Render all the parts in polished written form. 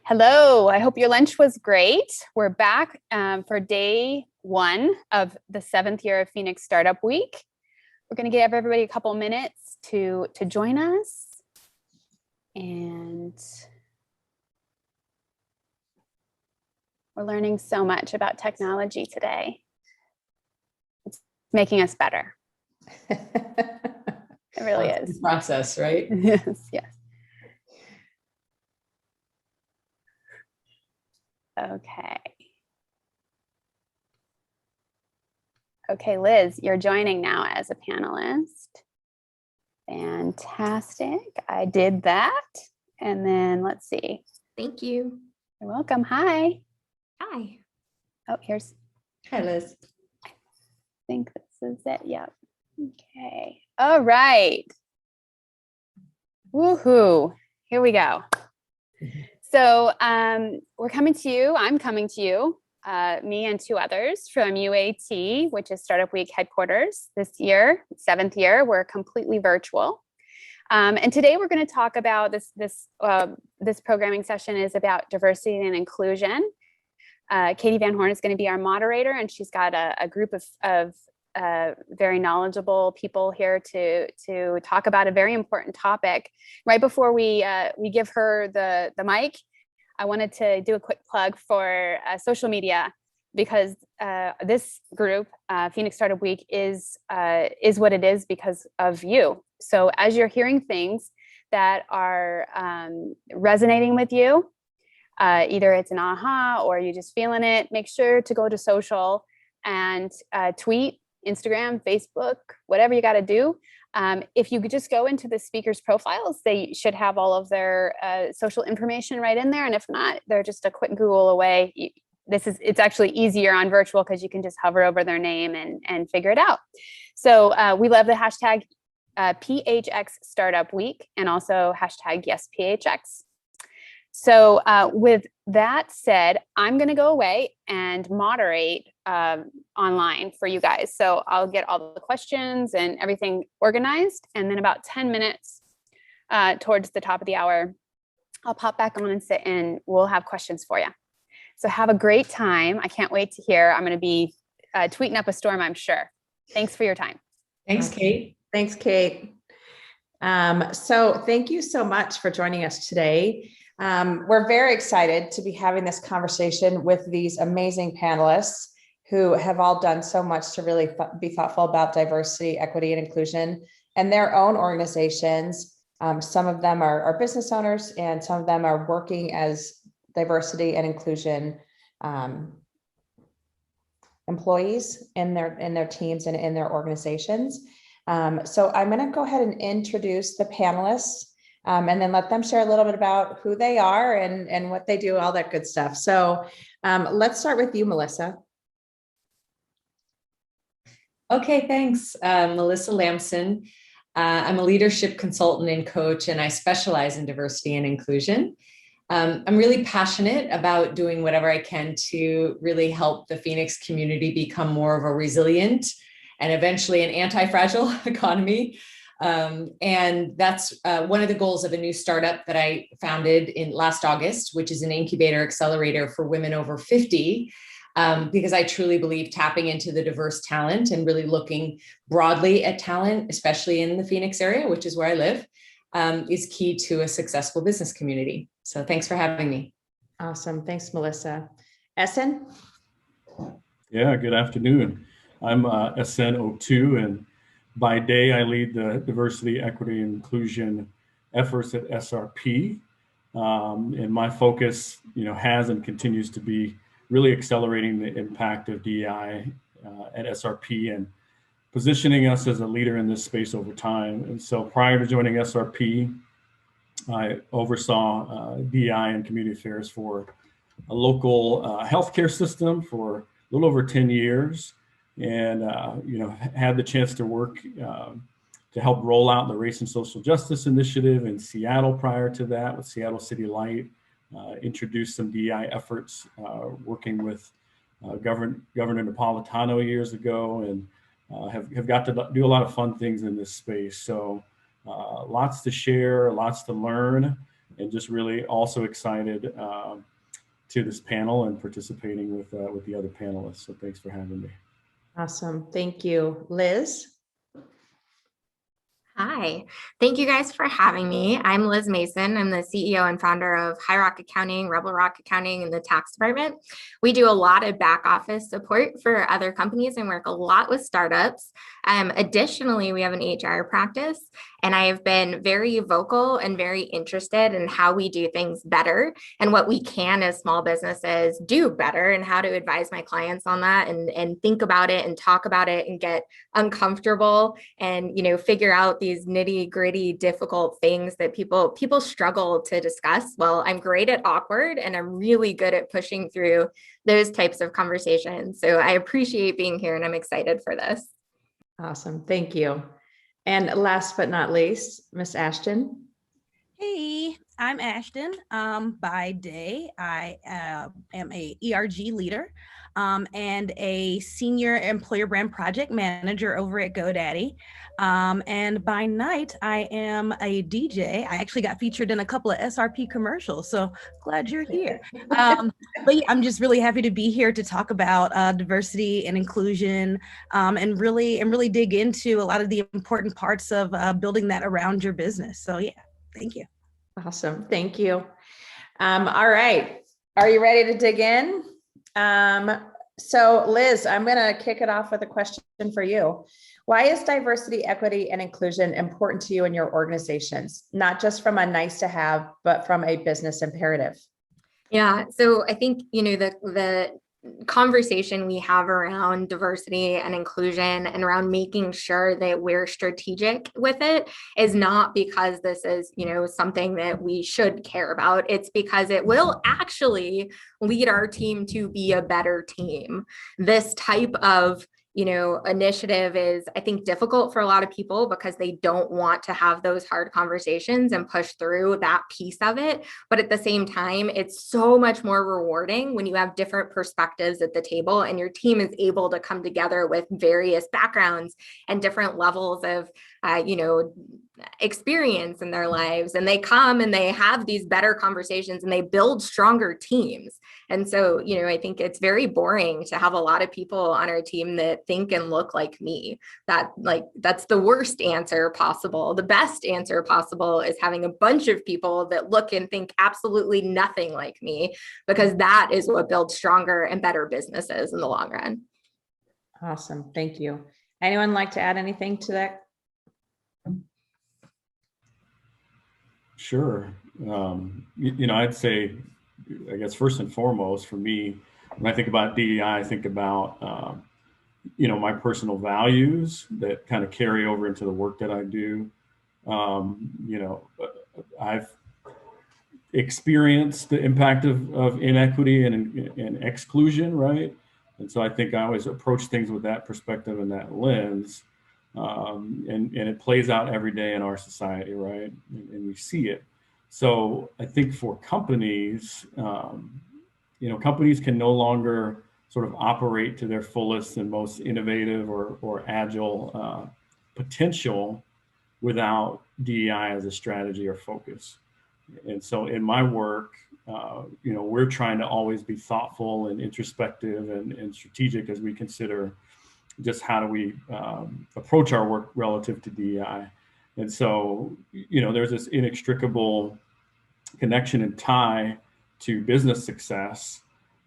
Hello, I hope your lunch was great. We're back for day one of the 7th year of Phoenix Startup Week. We're going to give everybody a couple minutes to join us. And we're learning so much about technology today. It's making us better. It really is. Process, right? Yes, yes. Okay. Okay, Liz, you're joining now as a panelist. Fantastic. I did that. And then let's see. Thank you. You're welcome. Hi. Hi. Oh, here's. Hi, Liz. I think this is it. Yep. Okay. All right. Woohoo. Here we go. So we're coming to you. I'm coming to you, me and two others from UAT, which is Startup Week headquarters. This year, 7th year, we're completely virtual. And today we're going to talk about this programming session is about diversity and inclusion. Katee Van Horn is going to be our moderator, and she's got a group of very knowledgeable people here to talk about a very important topic. Right before we give her the mic, I wanted to do a quick plug for social media, because this group, Phoenix Startup Week, is what it is because of you. So as you're hearing things that are resonating with you, either it's an aha or you're just feeling it, make sure to go to social and tweet, Instagram, Facebook, whatever you got to do. If you could just go into the speakers' profiles, they should have all of their social information right in there. And if not, they're just a quick Google away. It's actually easier on virtual because you can just hover over their name and figure it out. So we love the hashtag PHX Startup Week, and also hashtag YesPHX. So with that said, I'm going to go away and moderate online for you guys. So I'll get all the questions and everything organized. And then about 10 minutes towards the top of the hour, I'll pop back on and sit, and we'll have questions for you. So have a great time. I can't wait to hear. I'm going to be tweeting up a storm, I'm sure. Thanks for your time. Thanks, Kate. Thanks, Kate. So thank you so much for joining us today. We're very excited to be having this conversation with these amazing panelists who have all done so much to really be thoughtful about diversity, equity, and inclusion in their own organizations. Some of them are business owners, and some of them are working as diversity and inclusion employees in their teams and in their organizations. So I'm going to go ahead and introduce the panelists. And then let them share a little bit about who they are and what they do, all that good stuff. So let's start with you, Melissa. Okay, thanks. Melissa Lamson. I'm a leadership consultant and coach, and I specialize in diversity and inclusion. I'm really passionate about doing whatever I can to really help the Phoenix community become more of a resilient and eventually an anti-fragile economy. And that's one of the goals of a new startup that I founded in last August, which is an incubator accelerator for women over 50, because I truly believe tapping into the diverse talent and really looking broadly at talent, especially in the Phoenix area, which is where I live, is key to a successful business community. So thanks for having me. Awesome. Thanks, Melissa. Essen? Yeah, good afternoon. I'm Essen Otu, and by day, I lead the diversity, equity, and inclusion efforts at SRP. And my focus, has and continues to be really accelerating the impact of DEI at SRP and positioning us as a leader in this space over time. And so prior to joining SRP, I oversaw DEI and community affairs for a local healthcare system for a little over 10 years. And, had the chance to work to help roll out the Race and Social Justice Initiative in Seattle prior to that with Seattle City Light, introduced some DEI efforts working with Governor Napolitano years ago, and have got to do a lot of fun things in this space. So lots to share, lots to learn, and just really also excited to this panel and participating with the other panelists. So thanks for having me. Awesome. Thank you. Liz? Hi, thank you guys for having me. I'm Liz Mason. I'm the CEO and founder of High Rock Accounting, Rebel Rock Accounting, and the tax department. We do a lot of back office support for other companies and work a lot with startups. Additionally, we have an HR practice, and I have been very vocal and very interested in how we do things better and what we can as small businesses do better, and how to advise my clients on that and think about it and talk about it and get uncomfortable and, you know, figure out these nitty gritty, difficult things that people struggle to discuss. Well, I'm great at awkward, and I'm really good at pushing through those types of conversations. So I appreciate being here, and I'm excited for this. Awesome. Thank you. And last but not least, Miss Ashten. Hey, I'm Ashten. By day, I am a ERG leader and a senior employer brand project manager over at GoDaddy. And by night, I am a DJ. I actually got featured in a couple of SRP commercials, so glad you're here. But yeah, I'm just really happy to be here to talk about diversity and inclusion, and really dig into a lot of the important parts of building that around your business. So yeah. Thank you. Awesome. Thank you. All right. Are you ready to dig in? So Liz, I'm going to kick it off with a question for you. Why is diversity, equity, and inclusion important to you in your organizations? Not just from a nice to have, but from a business imperative. Yeah, so I think, you know, the conversation we have around diversity and inclusion and around making sure that we're strategic with it is not because this is, you know, something that we should care about. It's because it will actually lead our team to be a better team. This type of, you know, initiative is, I think, difficult for a lot of people because they don't want to have those hard conversations and push through that piece of it. But at the same time, it's so much more rewarding when you have different perspectives at the table and your team is able to come together with various backgrounds and different levels of, you know, experience in their lives, and they come and they have these better conversations and they build stronger teams. And so, you know, I think it's very boring to have a lot of people on our team that think and look like me. That's the worst answer possible. The best answer possible is having a bunch of people that look and think absolutely nothing like me, because that is what builds stronger and better businesses in the long run. Awesome. Thank you. Anyone like to add anything to that? Sure. You know, I'd say, I guess, first and foremost, for me, when I think about DEI, I think about, you know, my personal values that kind of carry over into the work that I do. You know, I've experienced the impact of inequity and exclusion, right? And so I think I always approach things with that perspective and that lens. And it plays out every day in our society, right? And we see it. So I think for companies, you know, companies can no longer sort of operate to their fullest and most innovative or agile potential without DEI as a strategy or focus. And so in my work, you know, we're trying to always be thoughtful and introspective and strategic as we consider just how do we approach our work relative to DEI. And so, you know, there's this inextricable connection and tie to business success.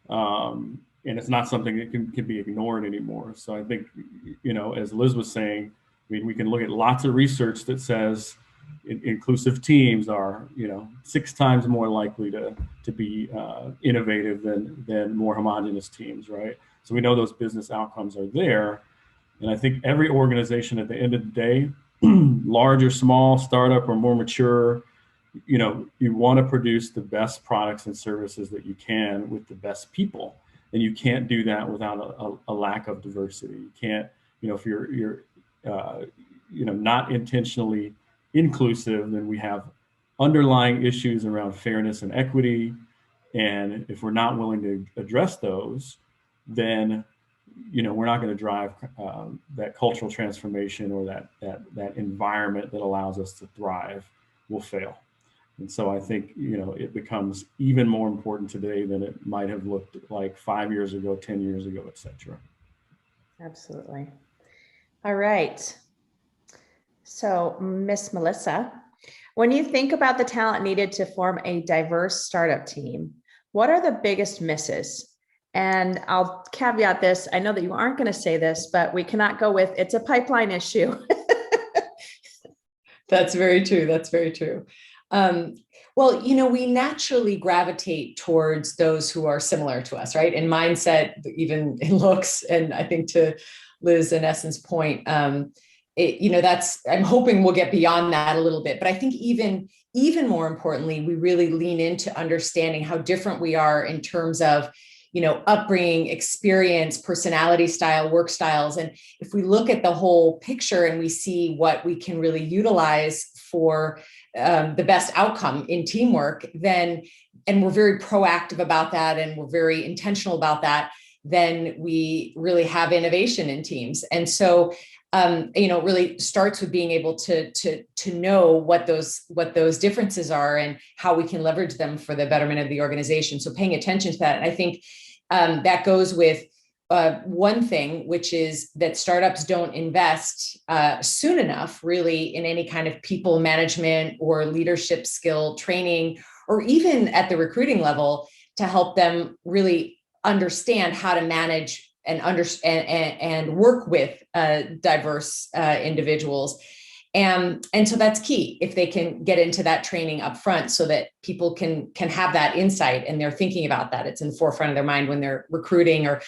And it's not something that can be ignored anymore. So I think, you know, as Liz was saying, I mean, we can look at lots of research that says inclusive teams are, you know, 6 times more likely to be innovative than more homogeneous teams, right? So we know those business outcomes are there. And I think every organization at the end of the day, large or small, startup or more mature, you know, you want to produce the best products and services that you can with the best people. And you can't do that without a lack of diversity. You can't, you know, if you're you know, not intentionally inclusive, then we have underlying issues around fairness and equity. And if we're not willing to address those, then, you know, we're not going to drive that cultural transformation or that environment that allows us to thrive will fail. And so I think, it becomes even more important today than it might have looked like 5 years ago, 10 years ago, et cetera. Absolutely. All right. So, Miss Melissa, when you think about the talent needed to form a diverse startup team, what are the biggest misses? And I'll caveat this. I know that you aren't going to say this, but we cannot go with it's a pipeline issue. That's very true. That's very true. Well, we naturally gravitate towards those who are similar to us, right? In mindset, even in looks. And I think to Liz and Essen's point, I'm hoping we'll get beyond that a little bit. But I think even more importantly, we really lean into understanding how different we are in terms of upbringing, experience, personality style, work styles. And if we look at the whole picture and we see what we can really utilize for the best outcome in teamwork, and we're very proactive about that, and we're very intentional about that, then we really have innovation in teams. And so, it really starts with being able to know what those differences are and how we can leverage them for the betterment of the organization. So paying attention to that. And I think that goes with one thing, which is that startups don't invest soon enough really in any kind of people management or leadership skill training, or even at the recruiting level, to help them really understand how to manage and understand and work with diverse individuals. And so that's key, if they can get into that training up front, so that people can have that insight and they're thinking about that. It's in the forefront of their mind when they're recruiting or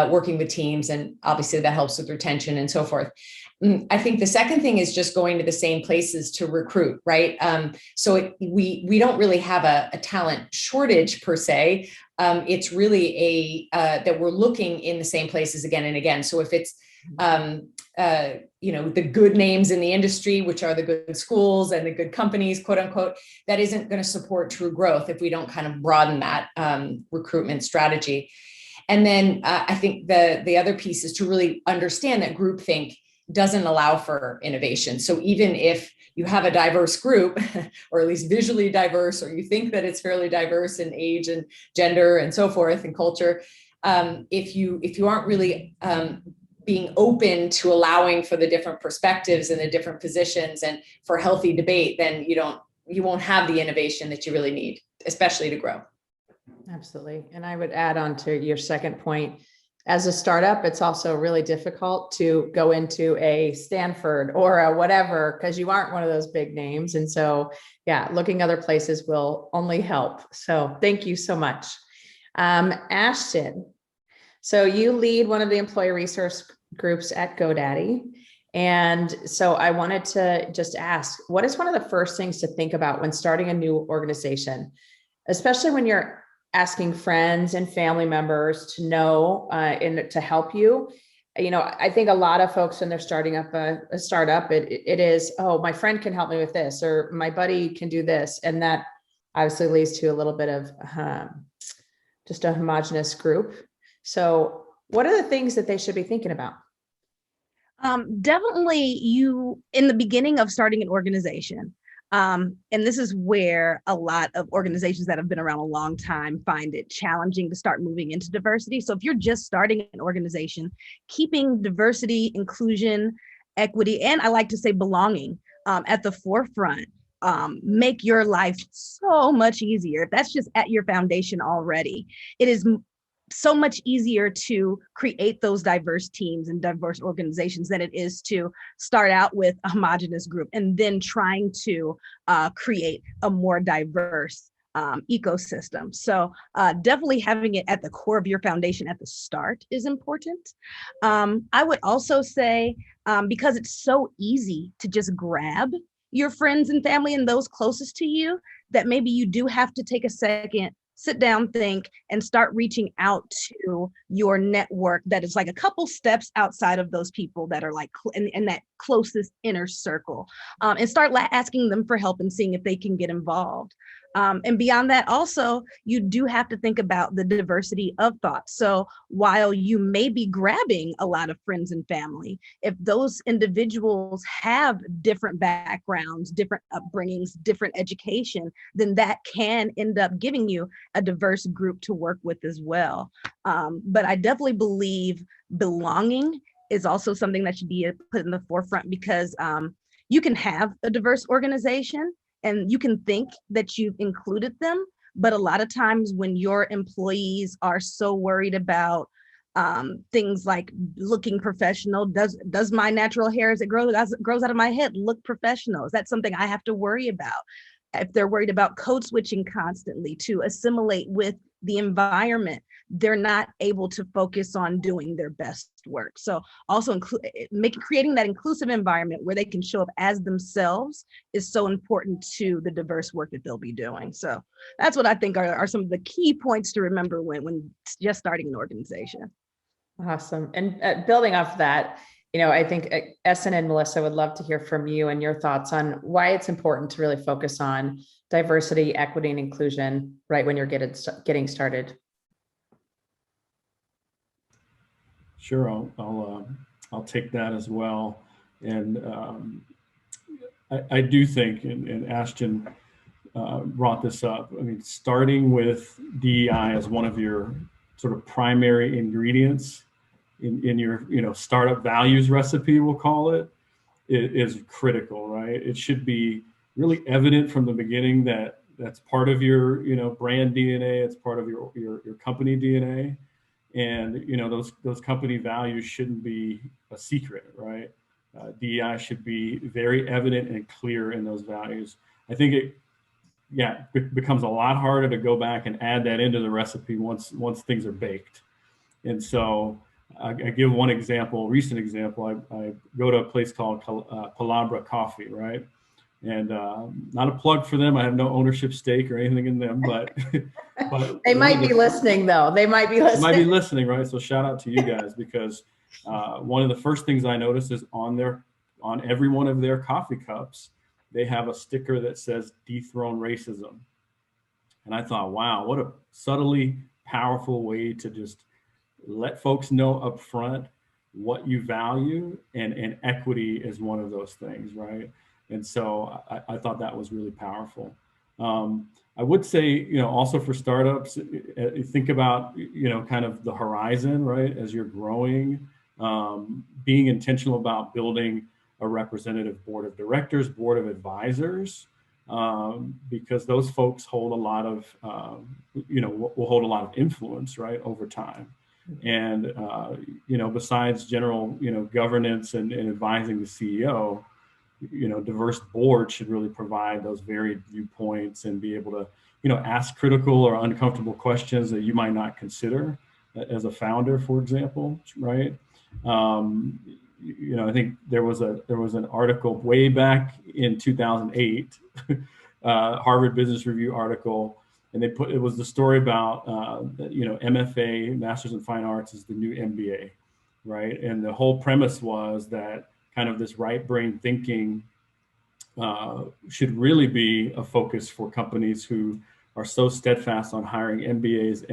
working with teams. And obviously that helps with retention and so forth. I think the second thing is just going to the same places to recruit, right? We don't really have a talent shortage per se. It's really that we're looking in the same places again and again. So if it's the good names in the industry, which are the good schools and the good companies, quote unquote, that isn't going to support true growth if we don't kind of broaden that recruitment strategy. And then I think the other piece is to really understand that groupthink doesn't allow for innovation. So even if you have a diverse group, or at least visually diverse, or you think that it's fairly diverse in age and gender and so forth and culture, if you aren't really being open to allowing for the different perspectives and the different positions and for healthy debate, then you won't have the innovation that you really need, especially to grow. Absolutely. And I would add on to your second point, as a startup, it's also really difficult to go into a Stanford or a whatever, because you aren't one of those big names. And so, looking other places will only help. So thank you so much. Ashten, so you lead one of the employee resource groups at GoDaddy. And so I wanted to just ask, what is one of the first things to think about when starting a new organization, especially when you're asking friends and family members to know and to help you? I think a lot of folks, when they're starting up a startup, it is, oh, my friend can help me with this, or my buddy can do this. And that obviously leads to a little bit of just a homogenous group. So what are the things that they should be thinking about? Definitely in the beginning of starting an organization, and this is where a lot of organizations that have been around a long time find it challenging to start moving into diversity. So if you're just starting an organization, keeping diversity, inclusion, equity, and I like to say belonging at the forefront, make your life so much easier. If that's just at your foundation already, it is so much easier to create those diverse teams and diverse organizations than it is to start out with a homogenous group and then trying to create a more diverse ecosystem. So definitely having it at the core of your foundation at the start is important. I would also say, because it's so easy to just grab your friends and family and those closest to you, that maybe you do have to take a second, sit down, think, and start reaching out to your network that is like a couple steps outside of those people that are like in that closest inner circle, and start asking them for help and seeing if they can get involved. And beyond that, also, you do have to think about the diversity of thought. So while you may be grabbing a lot of friends and family, if those individuals have different backgrounds, different upbringings, different education, then that can end up giving you a diverse group to work with as well. But I definitely believe belonging is also something that should be put in the forefront, because you can have a diverse organization and you can think that you've included them, but a lot of times when your employees are so worried about things like looking professional, does my natural hair as it grows out of my head look professional? Is that something I have to worry about? If they're worried about code switching constantly to assimilate with the environment, they're not able to focus on doing their best work. So also creating that inclusive environment where they can show up as themselves is so important to the diverse work that they'll be doing. So that's what I think are some of the key points to remember when just starting an organization. Awesome. And building off that, I think Essen and Melissa would love to hear from you and your thoughts on why it's important to really focus on diversity, equity, and inclusion right when you're getting started. Sure, I'll take that as well. And I do think, and Ashten brought this up, I mean, starting with DEI as one of your sort of primary ingredients in your startup values recipe, we'll call it, is critical, right? It should be really evident from the beginning that that's part of your brand DNA, it's part of your company DNA. And those company values shouldn't be a secret, right? DEI should be very evident and clear in those values. I think it becomes a lot harder to go back and add that into the recipe once things are baked. And so I give one example, recent example. I go to a place called Palabra Coffee, right? And not a plug for them. I have no ownership stake or anything in them, but they might be listening, though. They might be listening, right? So shout out to you guys, because one of the first things I noticed is on every one of their coffee cups, they have a sticker that says "Dethrone Racism," and I thought, wow, what a subtly powerful way to just let folks know up front what you value, and equity is one of those things, right? And so I thought that was really powerful. I would say, also for startups, think about, kind of the horizon, right? As you're growing, being intentional about building a representative board of directors, board of advisors, because those folks hold a lot of, will hold a lot of influence, right, over time. And, besides general, governance and advising the CEO, diverse boards should really provide those varied viewpoints and be able to, ask critical or uncomfortable questions that you might not consider as a founder, for example, right? I think there was an article way back in 2008, Harvard Business Review article, and it was the story about MFA, Masters in Fine Arts, is the new MBA, right? And the whole premise was that kind of this right brain thinking should really be a focus for companies who are so steadfast on hiring MBAs.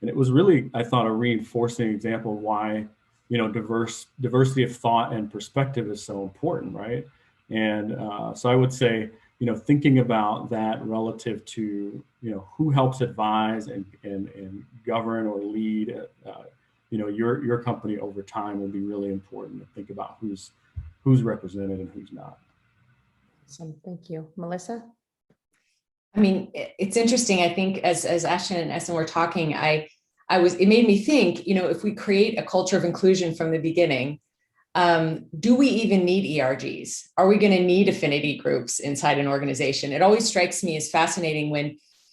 And it was really, I thought, a reinforcing example of why, diversity of thought and perspective is so important, right? And so I would say, thinking about that relative to, who helps advise and govern or lead, your company over time will be really important to think about who's represented and who's not. Awesome. Thank you. Melissa? I mean, it's interesting. I think as Ashten and Essen were talking, it made me think, if we create a culture of inclusion from the beginning, do we even need ERGs? Are we going to need affinity groups inside an organization? It always strikes me as fascinating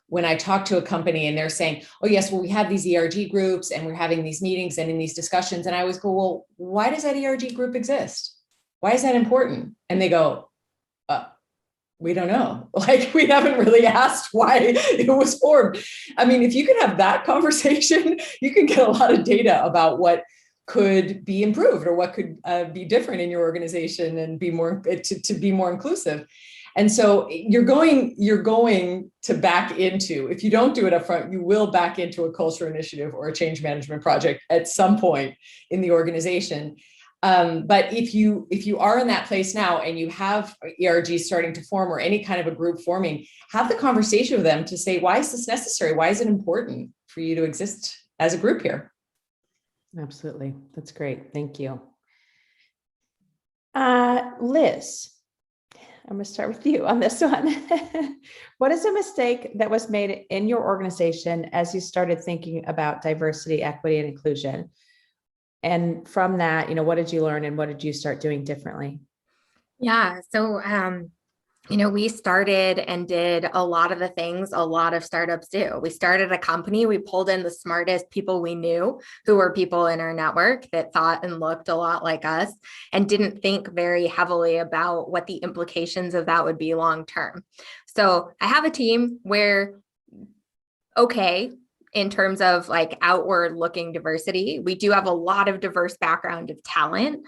when I talk to a company and they're saying, oh yes, well, we have these ERG groups and we're having these meetings and in these discussions. And I always go, well, why does that ERG group exist? Why is that important? And they go, we don't know. Like, we haven't really asked why it was formed. I mean, if you can have that conversation, you can get a lot of data about what could be improved or what could be different in your organization and be more to be more inclusive. And so you're going to back into, if you don't do it up front, you will back into a culture initiative or a change management project at some point in the organization. But if you are in that place now and you have ERG starting to form or any kind of a group forming, have the conversation with them to say, why is this necessary? Why is it important for you to exist as a group here? Absolutely. That's great. Thank you. Liz, I'm going to start with you on this one. What is a mistake that was made in your organization as you started thinking about diversity, equity, and inclusion? And from that, what did you learn and what did you start doing differently? Yeah. So, we started and did a lot of the things a lot of startups do. We started a company, we pulled in the smartest people we knew, who were people in our network that thought and looked a lot like us and didn't think very heavily about what the implications of that would be long term. So I have a team where, okay, in terms of like outward looking diversity, we do have a lot of diverse background of talent.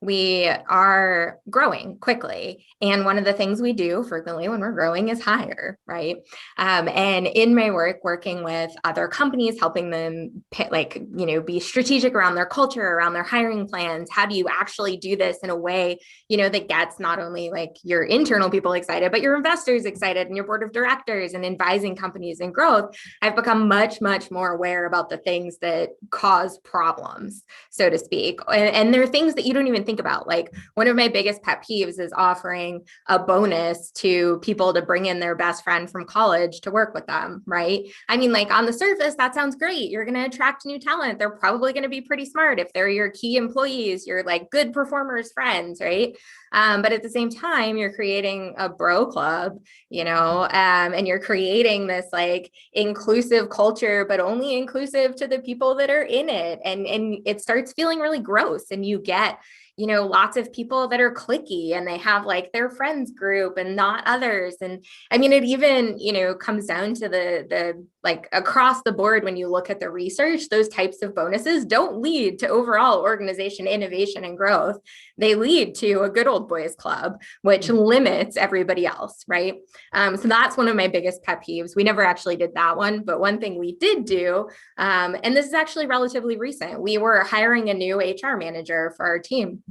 We are growing quickly. And one of the things we do frequently when we're growing is hire, right? And in my work, working with other companies, helping them be strategic around their culture, around their hiring plans. How do you actually do this in a way, that gets not only like your internal people excited, but your investors excited and your board of directors, and advising companies in growth. I've become much, much more aware about the things that cause problems, so to speak. And there are things that you don't even think about. Like one of my biggest pet peeves is offering a bonus to people to bring in their best friend from college to work with them, right? I mean, like on the surface, that sounds great. You're going to attract new talent. They're probably going to be pretty smart. If they're your key employees, you're like good performers, friends, right? But at the same time, you're creating a bro club, and you're creating this like inclusive culture, but only inclusive to the people that are in it. And it starts feeling really gross. And you get, lots of people that are cliquey and they have like their friends group and not others. And I mean, it even, comes down to the like across the board, when you look at the research, those types of bonuses don't lead to overall organization innovation and growth. They lead to a good old boys club, which limits everybody else, right? So that's one of my biggest pet peeves. We never actually did that one, but one thing we did do, and this is actually relatively recent, we were hiring a new HR manager for our team.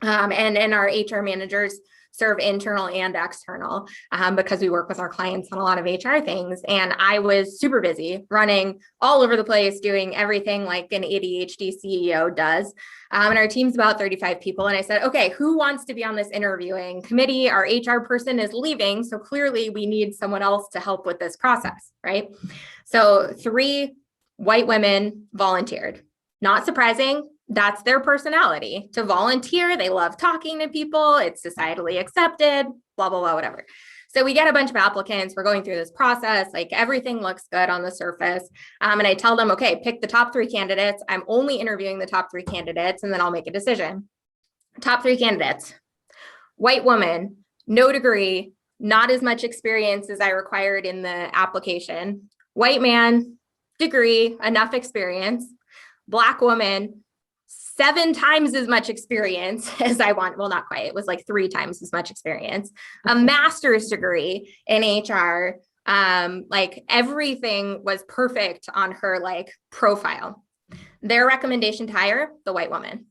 And our HR managers serve internal and external because we work with our clients on a lot of HR things. And I was super busy running all over the place, doing everything like an ADHD CEO does. And our team's about 35 people. And I said, okay, who wants to be on this interviewing committee? Our HR person is leaving. So clearly we need someone else to help with this process, right? So 3 white women volunteered. Not surprising. That's their personality, to volunteer. They love talking to people. It's societally accepted, blah, blah, blah, whatever. So we get a bunch of applicants. We're going through this process. Like everything looks good on the surface. And I tell them, okay, pick the top 3 candidates. I'm only interviewing the top 3 candidates, and then I'll make a decision. Top 3 candidates: white woman, no degree, not as much experience as I required in the application. White man, degree, enough experience. Black woman, 7 times as much experience as I want. Well, not quite. It was like 3 times as much experience. A master's degree in HR. Like everything was perfect on her like profile. Their recommendation to hire the white woman.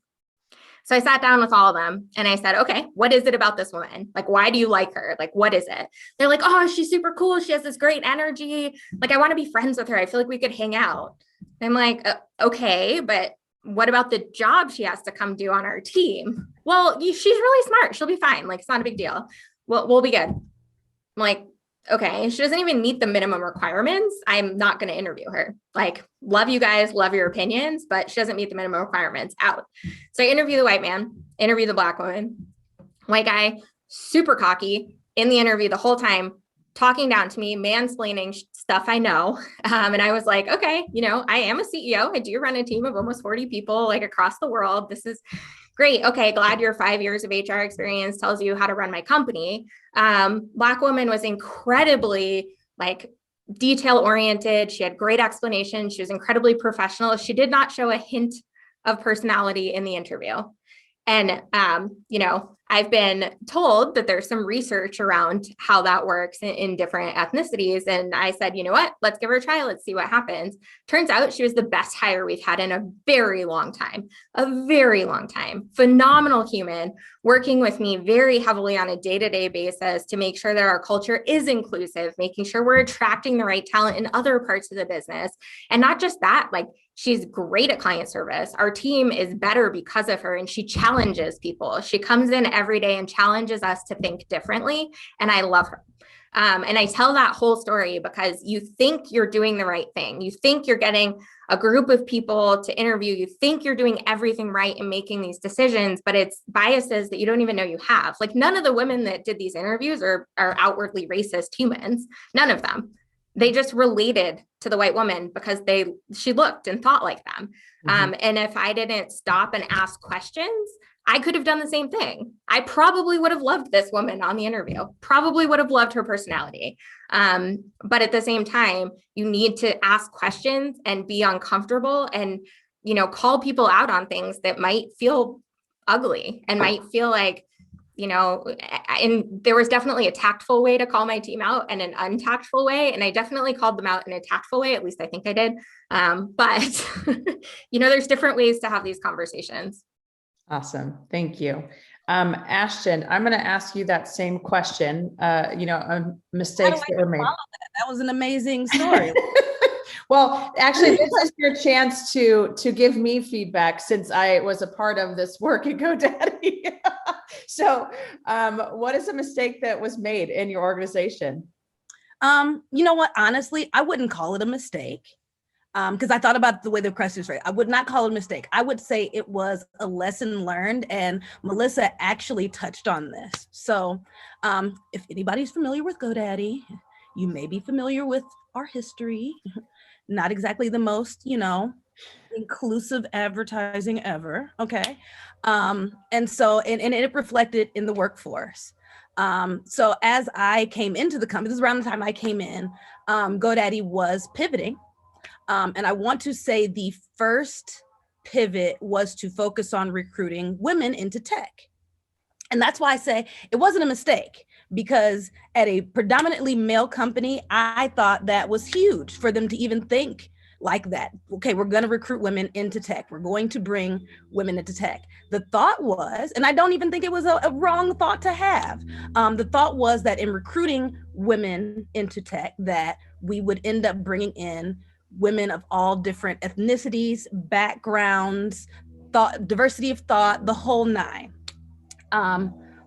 So I sat down with all of them and I said, okay, what is it about this woman? Like, why do you like her? Like, what is it? They're like, oh, she's super cool. She has this great energy. Like, I want to be friends with her. I feel like we could hang out. I'm like, okay, but what about the job she has to come do on our team? Well, she's really smart. She'll be fine. Like, it's not a big deal. We'll be good. I'm like, okay, she doesn't even meet the minimum requirements. I'm not going to interview her. Like, love you guys, love your opinions, but she doesn't meet the minimum requirements. Out. So I interview the white man, interview the black woman. White guy, super cocky in the interview the whole time, talking down to me, mansplaining stuff I know. And I was like, okay, I am a CEO. I do run a team of almost 40 people like across the world. This is great. Okay. Glad your 5 years of HR experience tells you how to run my company. Black woman was incredibly like detail oriented. She had great explanations. She was incredibly professional. She did not show a hint of personality in the interview. And, I've been told that there's some research around how that works in different ethnicities. And I said, you know what, let's give her a try. Let's see what happens. Turns out she was the best hire we've had in a very long time, phenomenal human, working with me very heavily on a day-to-day basis to make sure that our culture is inclusive, making sure we're attracting the right talent in other parts of the business. And not just that, like, she's great at client service. Our team is better because of her, and she challenges people. She comes in every day and challenges us to think differently. And I love her. And I tell that whole story because you think you're doing the right thing. You think you're getting a group of people to interview. You think you're doing everything right and making these decisions, but it's biases that you don't even know you have. Like, none of the women that did these interviews are outwardly racist humans. None of them. They just related to the white woman because she looked and thought like them. And if I didn't stop and ask questions, I could have done the same thing. I probably would have loved this woman on the interview, probably would have loved her personality. But at the same time, you need to ask questions and be uncomfortable and, call people out on things that might feel ugly and might feel like, and there was definitely a tactful way to call my team out and an untactful way. And I definitely called them out in a tactful way. At least I think I did. But, there's different ways to have these conversations. Awesome. Thank you. Ashten, I'm going to ask you that same question, mistakes that were made. That was an amazing story. Well, actually, this is your chance to give me feedback since I was a part of this work at GoDaddy. So what is a mistake that was made in your organization? You know what? Honestly, I wouldn't call it a mistake because I thought about the way the question is right. I would not call it a mistake. I would say it was a lesson learned, and Melissa actually touched on this. So if anybody's familiar with GoDaddy, you may be familiar with our history. Not exactly the most, inclusive advertising ever. Okay. And so, and it reflected in the workforce. So as I came into the company, this is around the time I came in, GoDaddy was pivoting. And I want to say the first pivot was to focus on recruiting women into tech. And that's why I say it wasn't a mistake, because at a predominantly male company, I thought that was huge for them to even think like that. Okay, we're going to recruit women into tech. We're going to bring women into tech. The thought was, and I don't even think it was a wrong thought to have. The thought was that in recruiting women into tech, that we would end up bringing in women of all different ethnicities, backgrounds, thought, diversity of thought, the whole nine.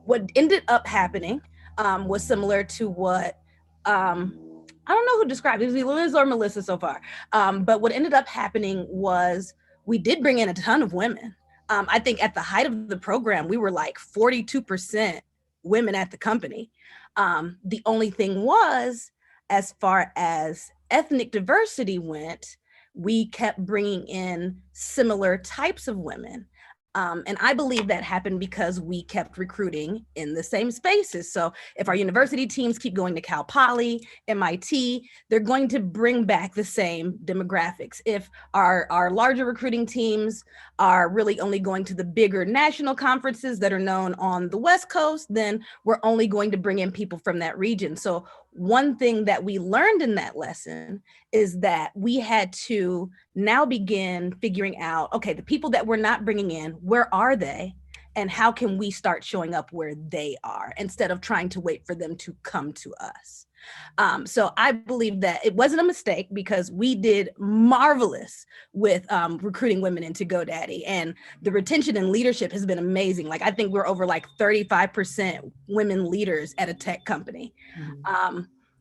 What ended up happening was similar to what, I don't know who described it, was it Liz or Melissa so far. But what ended up happening was we did bring in a ton of women. I think at the height of the program, we were like 42% women at the company. The only thing was, as far as ethnic diversity went, we kept bringing in similar types of women. And I believe that happened because we kept recruiting in the same spaces. So if our university teams keep going to Cal Poly, MIT, they're going to bring back the same demographics. If our larger recruiting teams are really only going to the bigger national conferences that are known on the West Coast, then we're only going to bring in people from that region. So one thing that we learned in that lesson is that we had to now begin figuring out, okay, the people that we're not bringing in, where are they? And how can we start showing up where they are instead of trying to wait for them to come to us? So I believe that it wasn't a mistake because we did marvelous with recruiting women into GoDaddy, and the retention and leadership has been amazing. Like, I think we're over like 35% women leaders at a tech company. Mm-hmm.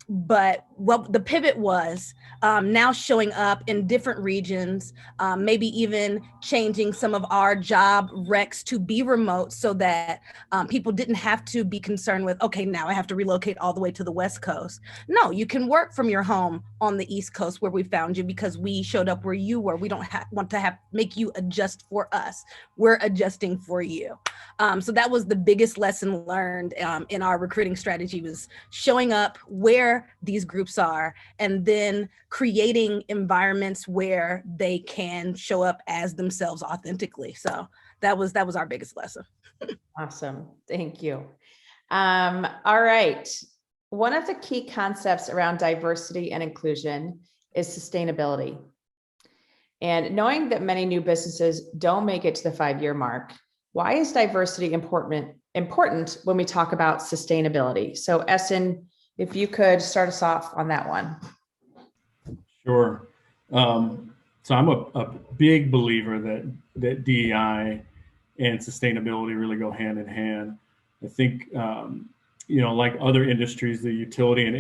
But what the pivot was now showing up in different regions, maybe even changing some of our job recs to be remote so that people didn't have to be concerned with, okay, now I have to relocate all the way to the West Coast. No, you can work from your home on the East Coast where we found you because we showed up where you were. We don't want to make you adjust for us. We're adjusting for you. So that was the biggest lesson learned in our recruiting strategy, was showing up where these groups are and then creating environments where they can show up as themselves authentically. So that was our biggest lesson. Awesome. Thank you. All right. One of the key concepts around diversity and inclusion is sustainability. And knowing that many new businesses don't make it to the 5-year mark, why is diversity important when we talk about sustainability? So Essen, if you could start us off on that one. Sure. So I'm a big believer that DEI and sustainability really go hand in hand. I think, like other industries, the utility and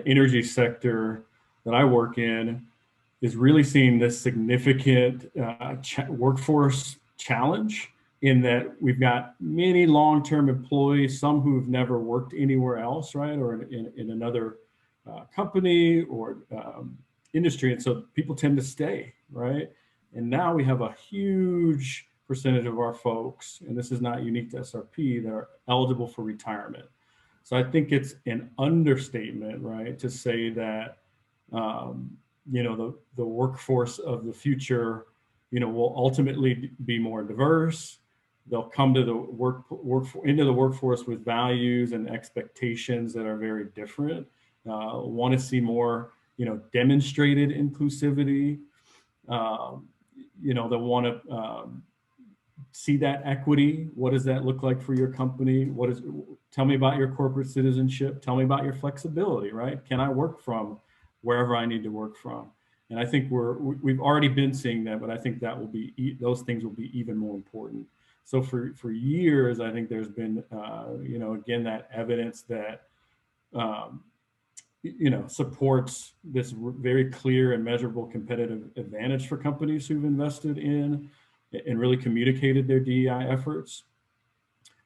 energy sector that I work in is really seeing this significant workforce challenge, in that we've got many long-term employees, some who've never worked anywhere else, right, or in another company or industry, and so people tend to stay, right? And now we have a huge percentage of our folks, and this is not unique to SRP, that are eligible for retirement. So I think it's an understatement, right, to say that the workforce of the future, will ultimately be more diverse. They'll come to the into the workforce with values and expectations that are very different. Want to see more, demonstrated inclusivity. They want to see that equity. What does that look like for your company? Tell me about your corporate citizenship. Tell me about your flexibility, right? Can I work from wherever I need to work from? And I think we've already been seeing that, but I think that those things will be even more important. So for years, I think there's been, again, that evidence that, supports this very clear and measurable competitive advantage for companies who've invested in and really communicated their DEI efforts.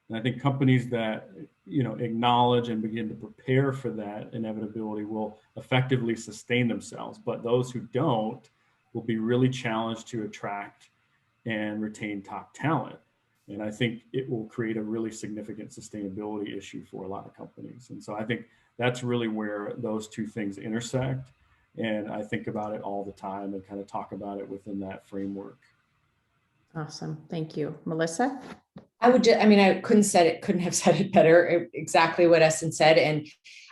And I think companies that, acknowledge and begin to prepare for that inevitability will effectively sustain themselves. But those who don't will be really challenged to attract and retain top talent. And I think it will create a really significant sustainability issue for a lot of companies. And so I think that's really where those two things intersect. And I think about it all the time and kind of talk about it within that framework. Awesome. Thank you. Melissa? I couldn't have said it better, exactly what Essen said. And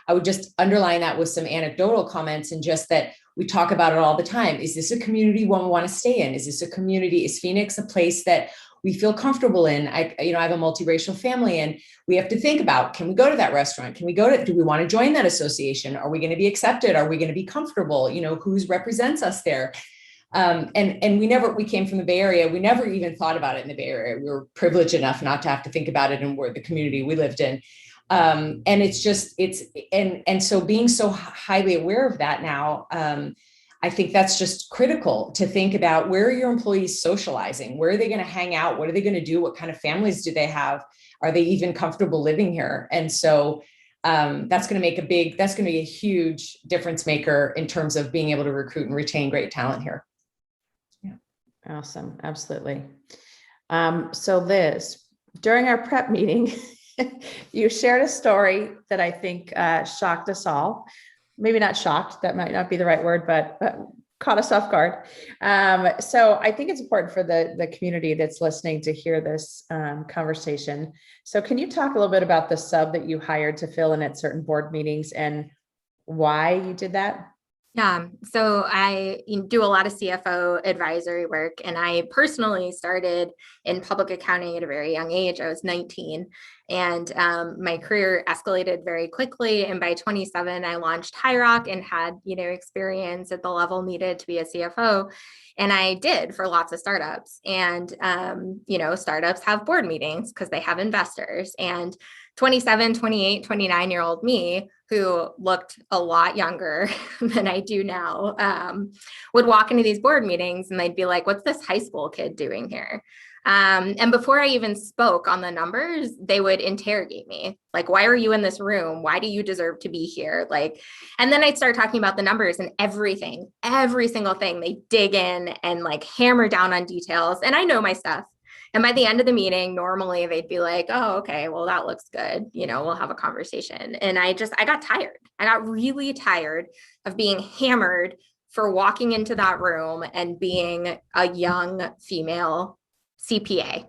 I would just underline that with some anecdotal comments, and just that we talk about it all the time. Is this a community one we want to stay in? Is Phoenix a place that we feel comfortable in? I have a multiracial family, and we have to think about, can we go to that restaurant? Do we want to join that association? Are we going to be accepted? Are we going to be comfortable? Who represents us there? And we came from the Bay Area. We never even thought about it in the Bay Area. We were privileged enough not to have to think about it in the community we lived in. And so being so highly aware of that now, I think that's just critical to think about. Where are your employees socializing? Where are they going to hang out? What are they going to do? What kind of families do they have? Are they even comfortable living here? And so that's going to be a huge difference maker in terms of being able to recruit and retain great talent here. Awesome. Absolutely. So Liz, during our prep meeting, you shared a story that I think shocked us all. Maybe not shocked, that might not be the right word, but caught us off guard. So I think it's important for the community that's listening to hear this conversation. So can you talk a little bit about the sub that you hired to fill in at certain board meetings and why you did that? Yeah, so I do a lot of CFO advisory work, and I personally started in public accounting at a very young age. I was 19, and my career escalated very quickly. And by 27, I launched High Rock and had, experience at the level needed to be a CFO. And I did for lots of startups. And, startups have board meetings because they have investors. And 27, 28, 29-year-old me, who looked a lot younger than I do now, would walk into these board meetings and they'd be like, what's this high school kid doing here? And before I even spoke on the numbers, they would interrogate me. Like, why are you in this room? Why do you deserve to be here? And then I'd start talking about the numbers and every single thing. They dig in and hammer down on details. And I know my stuff. And by the end of the meeting, normally they'd be like, oh, okay, well, that looks good. We'll have a conversation. And I got tired. I got really tired of being hammered for walking into that room and being a young female CPA.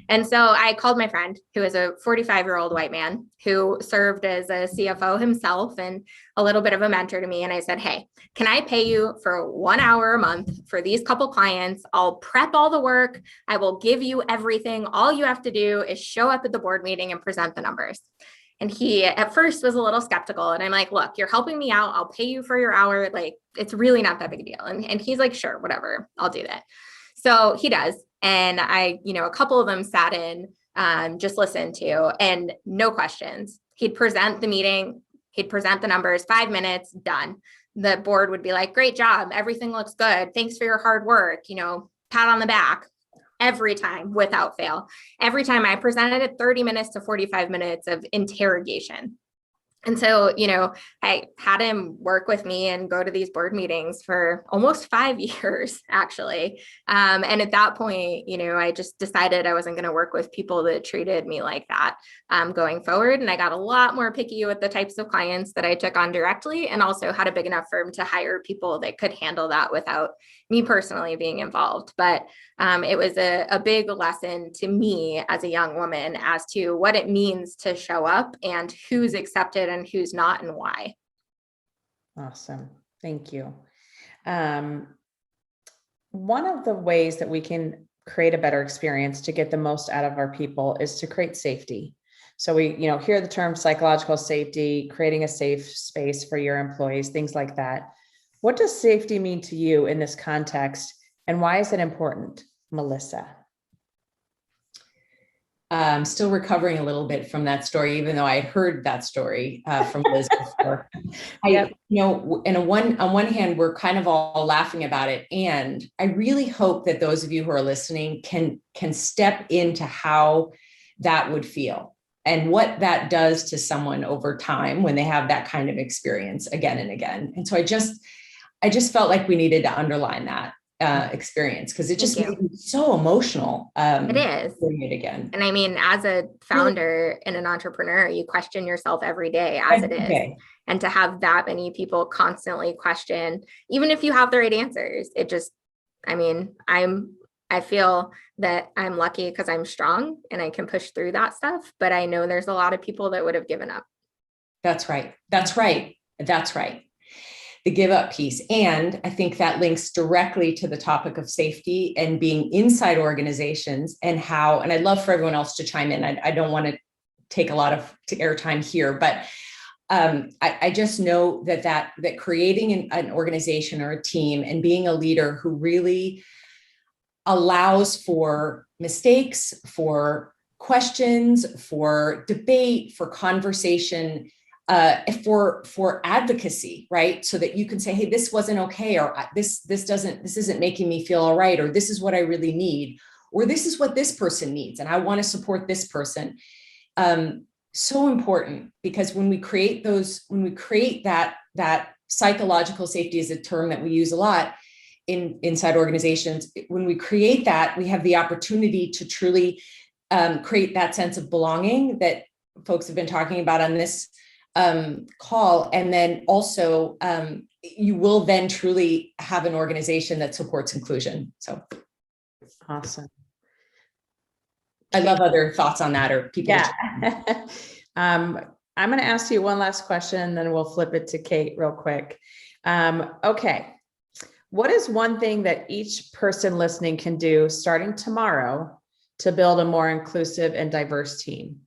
And so I called my friend, who is a 45-year-old white man who served as a CFO himself and a little bit of a mentor to me. And I said, hey, can I pay you for 1 hour a month for these couple clients? I'll prep all the work. I will give you everything. All you have to do is show up at the board meeting and present the numbers. And he at first was a little skeptical. And I'm like, look, you're helping me out. I'll pay you for your hour. Like, it's really not that big a deal. And he's like, sure, whatever, I'll do that. So he does. And I, a couple of them sat in, just listened to, and no questions. He'd present the meeting, he'd present the numbers, 5 minutes, done. The board would be like, great job. Everything looks good. Thanks for your hard work, pat on the back. Every time, without fail. Every time I presented it, 30 minutes to 45 minutes of interrogation. And so, I had him work with me and go to these board meetings for almost 5 years, actually. And at that point, I just decided I wasn't going to work with people that treated me like that going forward. And I got a lot more picky with the types of clients that I took on directly, and also had a big enough firm to hire people that could handle that without me personally being involved. But it was a big lesson to me as a young woman as to what it means to show up and who's accepted and who's not and why. Awesome. Thank you. One of the ways that we can create a better experience to get the most out of our people is to create safety. So we, hear the term psychological safety, creating a safe space for your employees, things like that. What does safety mean to you in this context, and why is it important, Melissa? I'm still recovering a little bit from that story, even though I had heard that story from Liz before. On one hand, we're kind of all laughing about it. And I really hope that those of you who are listening can step into how that would feel and what that does to someone over time when they have that kind of experience again and again. And so I just felt like we needed to underline that experience, because it just made me so emotional. It is. Doing it again. And I mean, as a founder and an entrepreneur, you question yourself every day as it is. And to have that many people constantly question, even if you have the right answers, it just, I feel that I'm lucky because I'm strong and I can push through that stuff. But I know there's a lot of people that would have given up. That's right. That's right. That's right. The give up piece. And I think that links directly to the topic of safety and being inside organizations, and I'd love for everyone else to chime in. I don't want to take a lot of airtime here, but I just know that creating an organization or a team and being a leader who really allows for mistakes, for questions, for debate, for conversation, for advocacy, right? So that you can say, hey, this wasn't okay, or this isn't making me feel all right, or this is what I really need, or this is what this person needs, and I want to support this person. So important, because when we create that psychological safety is a term that we use a lot inside organizations. When we create that, we have the opportunity to truly create that sense of belonging that folks have been talking about on this call. And then also you will then truly have an organization that supports inclusion. So awesome. I love other thoughts on that, or people. Yeah. I'm going to ask you one last question, and then we'll flip it to Kate real quick. Okay. What is one thing that each person listening can do starting tomorrow to build a more inclusive and diverse team?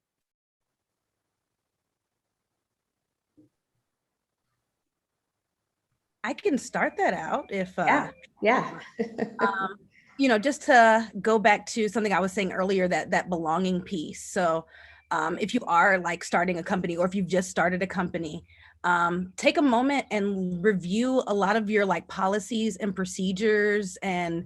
I can start that out if yeah. Just to go back to something I was saying earlier, that belonging piece. So if you are like starting a company, or if you've just started a company, take a moment and review a lot of your like policies and procedures and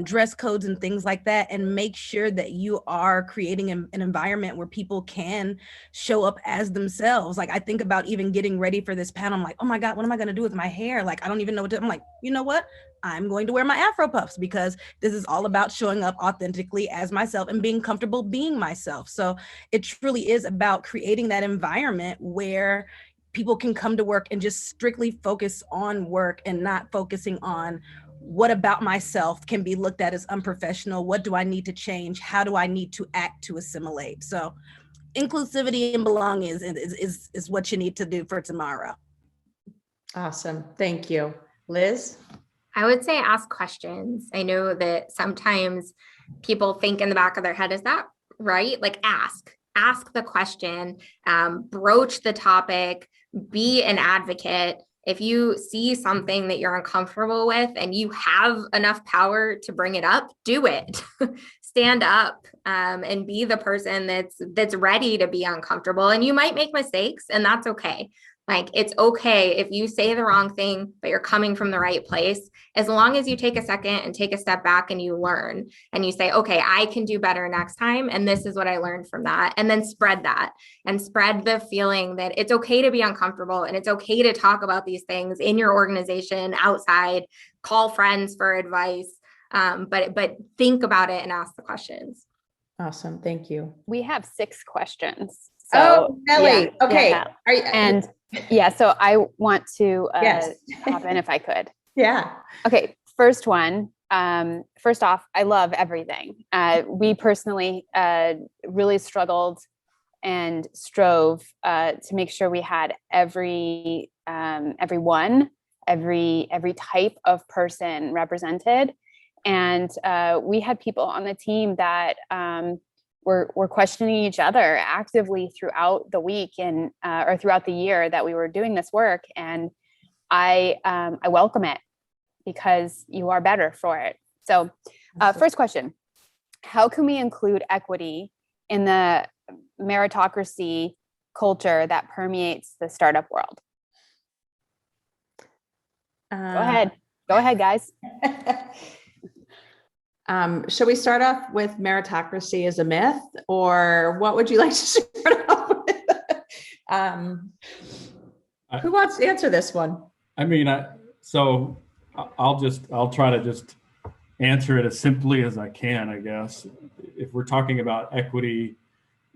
dress codes and things like that, and make sure that you are creating an environment where people can show up as themselves. Like I think about even getting ready for this panel, I'm like, oh my God, what am I going to do with my hair? Like, I don't even know what to, I'm like, you know what? I'm going to wear my Afro puffs, because this is all about showing up authentically as myself and being comfortable being myself. So it truly is about creating that environment where people can come to work and just strictly focus on work and not focusing on what about myself can be looked at as unprofessional? What do I need to change? How do I need to act to assimilate? So inclusivity and belonging is what you need to do for tomorrow. Awesome. Thank you. Liz? I would say ask questions. I know that sometimes people think in the back of their head, is that right? Like ask the question, broach the topic, be an advocate. If you see something that you're uncomfortable with and you have enough power to bring it up, do it. Stand up and be the person that's ready to be uncomfortable. And you might make mistakes, and that's okay. Like, it's okay if you say the wrong thing, but you're coming from the right place, as long as you take a second and take a step back and you learn and you say, okay, I can do better next time. And this is what I learned from that. And then spread that and spread the feeling that it's okay to be uncomfortable and it's okay to talk about these things in your organization, outside, call friends for advice. But think about it and ask the questions. Awesome. Thank you. We have 6 questions. So, really? yeah, Okay. yeah. Are you, And yeah, so I want to yes. hop in if I could. Yeah. Okay, first one. First off, I love everything. We personally really struggled and strove to make sure we had every type of person represented, and we had people on the team that were questioning each other actively throughout the week and or throughout the year that we were doing this work, and I welcome it because you are better for it. So first question, how can we include equity in the meritocracy culture that permeates the startup world? Go ahead, guys. Should we start off with meritocracy as a myth, or what would you like to start off with? Who wants to answer this one? I mean, I'll try to just answer it as simply as I can, I guess. If we're talking about equity,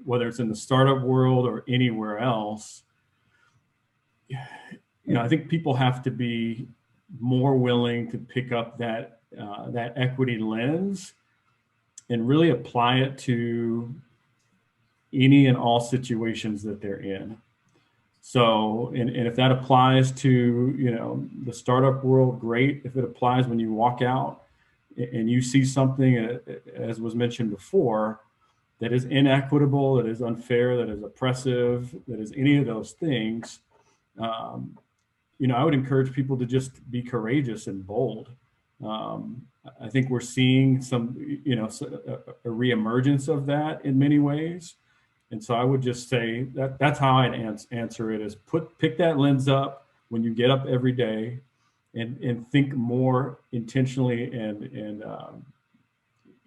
whether it's in the startup world or anywhere else, I think people have to be more willing to pick up that equity lens and really apply it to any and all situations that they're in. So, and if that applies to, the startup world, great. If it applies when you walk out and you see something, as was mentioned before, that is inequitable, that is unfair, that is oppressive, that is any of those things, I would encourage people to just be courageous and bold. I think we're seeing some, a reemergence of that in many ways. And so I would just say that's how I'd answer it, is pick that lens up when you get up every day and think more intentionally and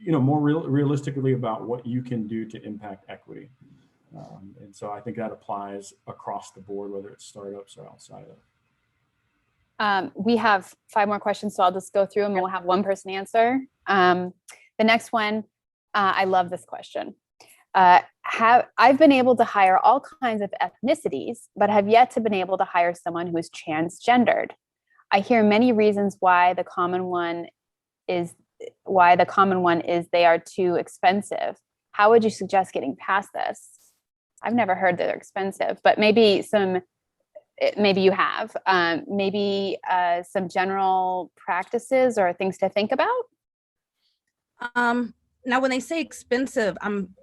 more realistically about what you can do to impact equity. And so I think that applies across the board, whether it's startups or outside of. We have 5 more questions, so I'll just go through them and we'll have one person answer. The next one, I love this question. I've been able to hire all kinds of ethnicities, but have yet to been able to hire someone who is transgendered. I hear many reasons why the common one is they are too expensive. How would you suggest getting past this? I've never heard that they're expensive, but maybe you have, some general practices or things to think about. Now, when they say expensive,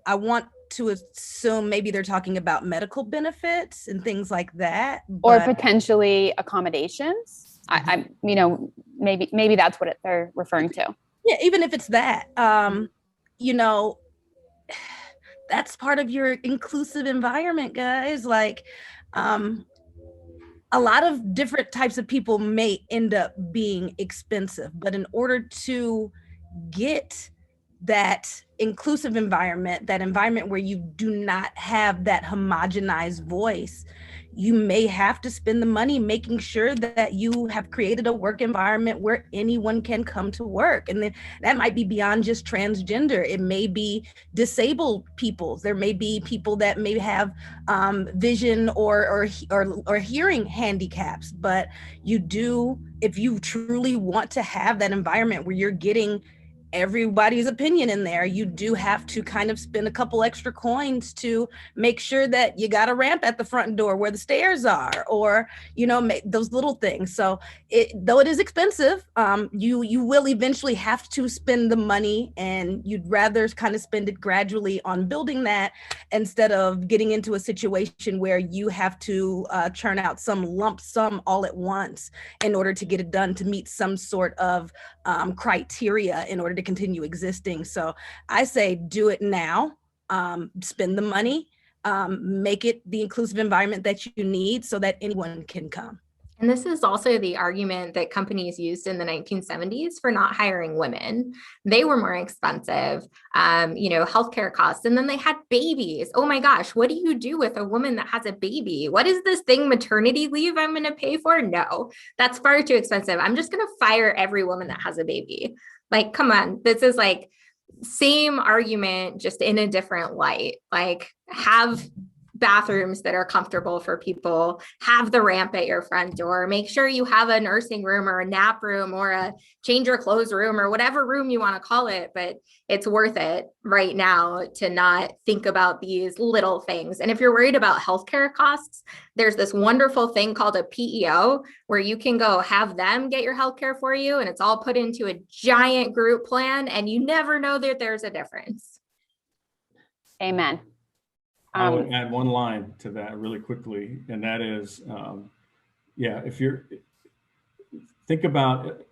I want to assume maybe they're talking about medical benefits and things like that, or potentially accommodations. Maybe that's what they're referring to. Yeah, even if it's that, that's part of your inclusive environment, guys. Like, a lot of different types of people may end up being expensive, but in order to get that inclusive environment, that environment where you do not have that homogenized voice, you may have to spend the money making sure that you have created a work environment where anyone can come to work. And then that might be beyond just transgender. It may be disabled people. There may be people that may have vision or hearing handicaps. But you do, if you truly want to have that environment where you're getting everybody's opinion in there, you do have to kind of spend a couple extra coins to make sure that you got a ramp at the front door where the stairs are, or, you know, make those little things. So though it is expensive, you will eventually have to spend the money, and you'd rather kind of spend it gradually on building that instead of getting into a situation where you have to churn out some lump sum all at once in order to get it done to meet some sort of criteria in order to continue existing. So I say do it now, spend the money, make it the inclusive environment that you need so that anyone can come. And this is also the argument that companies used in the 1970s for not hiring women. They were more expensive, healthcare costs, and then they had babies. Oh my gosh, what do you do with a woman that has a baby? What is this thing, maternity leave I'm going to pay for? No, that's far too expensive. I'm just going to fire every woman that has a baby. Like, come on, this is like same argument, just in a different light. Like, have bathrooms that are comfortable for people, have the ramp at your front door, make sure you have a nursing room or a nap room or a change your clothes room or whatever room you want to call it. But it's worth it right now to not think about these little things. And if you're worried about healthcare costs, there's this wonderful thing called a PEO where you can go have them get your healthcare for you, and it's all put into a giant group plan, and you never know that there's a difference. Amen. I would add one line to that really quickly, and that is, if you're, think about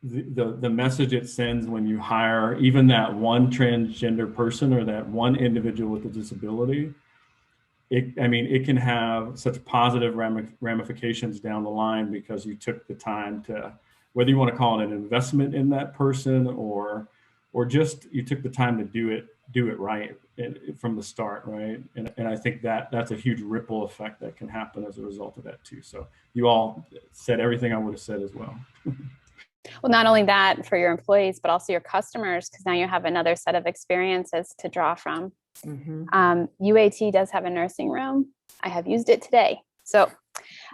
the message it sends when you hire even that one transgender person or that one individual with a disability. It can have such positive ramifications down the line because you took the time to, whether you want to call it an investment in that person or just you took the time to do it right from the start, right? And I think that's a huge ripple effect that can happen as a result of that too. So you all said everything I would have said as well. Well, not only that for your employees, but also your customers, because now you have another set of experiences to draw from. Mm-hmm. UAT does have a nursing room. I have used it today. So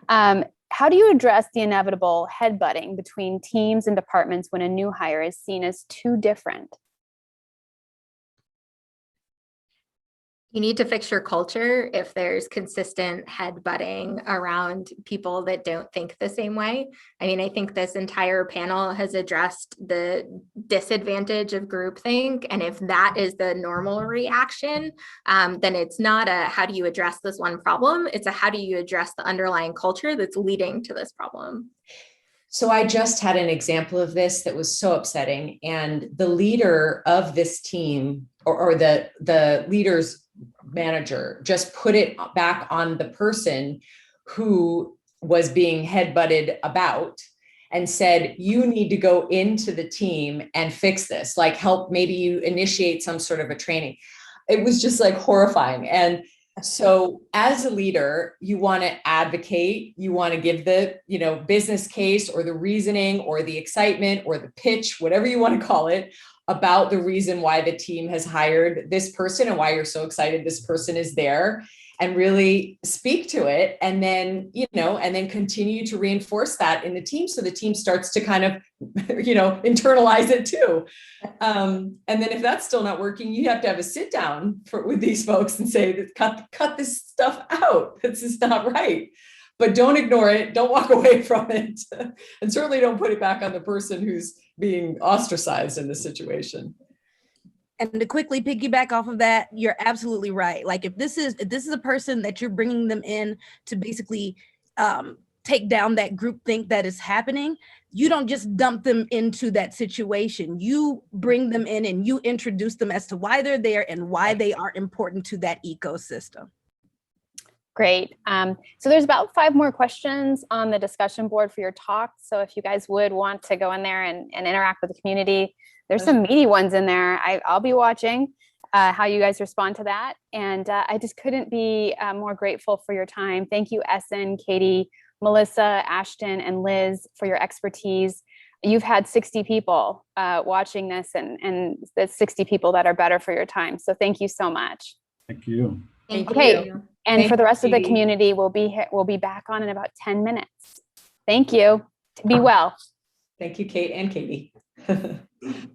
how do you address the inevitable headbutting between teams and departments when a new hire is seen as too different? You need to fix your culture if there's consistent headbutting around people that don't think the same way. I mean, I think this entire panel has addressed the disadvantage of groupthink. And if that is the normal reaction, then it's not a how do you address this one problem? It's a how do you address the underlying culture that's leading to this problem? So I just had an example of this that was so upsetting. And the leader of this team or the leader's manager just put it back on the person who was being headbutted about and said, you need to go into the team and fix this, like help, maybe you initiate some sort of a training. It was just like horrifying. And so as a leader, you want to advocate, you want to give the, business case or the reasoning or the excitement or the pitch, whatever you want to call it, about the reason why the team has hired this person and why you're so excited this person is there, and really speak to it. And then, and then continue to reinforce that in the team. So the team starts to kind of, internalize it too. And then if that's still not working, you have to have a sit down with these folks and say, cut this stuff out. This is not right. But don't ignore it. Don't walk away from it. And certainly don't put it back on the person who's being ostracized in the situation. And to quickly piggyback off of that, you're absolutely right. Like if this is a person that you're bringing them in to basically take down that groupthink that is happening, you don't just dump them into that situation. You bring them in and you introduce them as to why they're there and why they are important to that ecosystem. Great. So there's about 5 more questions on the discussion board for your talk. So if you guys would want to go in there and interact with the community, there's some meaty ones in there. I'll be watching how you guys respond to that. And I just couldn't be more grateful for your time. Thank you, Essen, Katee, Melissa, Ashten, and Liz for your expertise. You've had 60 people watching this, and the 60 people that are better for your time. So thank you so much. Thank you. Okay. And for the rest of the community, we'll be back on in about 10 minutes. Thank you. Be well. Thank you, Kate and Katee.